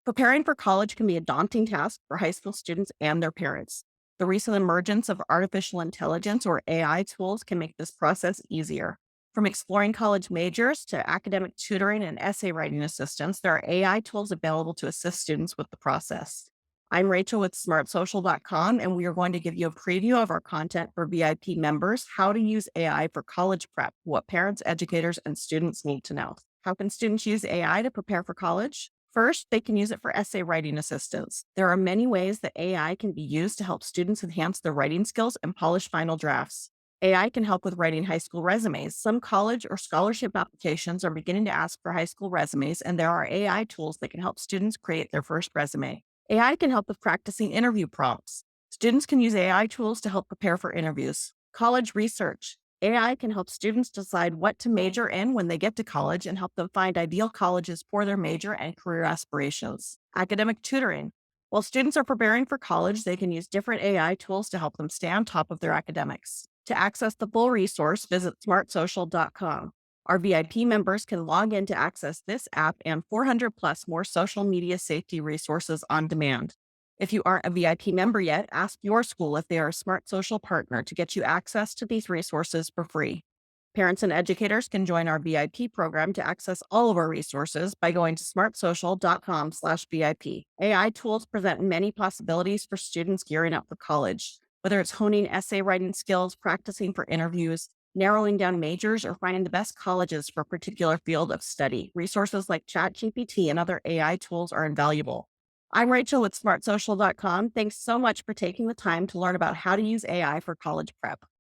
Preparing for college can be a daunting task for high school students and their parents. The recent emergence of artificial intelligence or AI tools can make this process easier. From exploring college majors to academic tutoring and essay writing assistance, there are AI tools available to assist students with the process. I'm Rachel with smartsocial.com, and we are going to give you a preview of our content for VIP members: how to use AI for college prep, what parents, educators, and students need to know. How can students use AI to prepare for college? First, they can use it for essay writing assistance. There are many ways that AI can be used to help students enhance their writing skills and polish final drafts. AI can help with writing high school resumes. Some college or scholarship applications are beginning to ask for high school resumes, and there are AI tools that can help students create their first resume. AI can help with practicing interview prompts. Students can use AI tools to help prepare for interviews. College research. AI can help students decide what to major in when they get to college and help them find ideal colleges for their major and career aspirations. Academic tutoring. While students are preparing for college, they can use different AI tools to help them stay on top of their academics. To access the full resource, visit smartsocial.com. Our VIP members can log in to access this app and 400 plus more social media safety resources on demand. If you aren't a VIP member yet, ask your school if they are a Smart Social partner to get you access to these resources for free. Parents and educators can join our VIP program to access all of our resources by going to smartsocial.com/VIP. AI tools present many possibilities for students gearing up for college, whether it's honing essay writing skills, practicing for interviews, narrowing down majors, or finding the best colleges for a particular field of study. Resources like ChatGPT and other AI tools are invaluable. I'm Rachel with smartsocial.com. Thanks so much for taking the time to learn about how to use AI for college prep.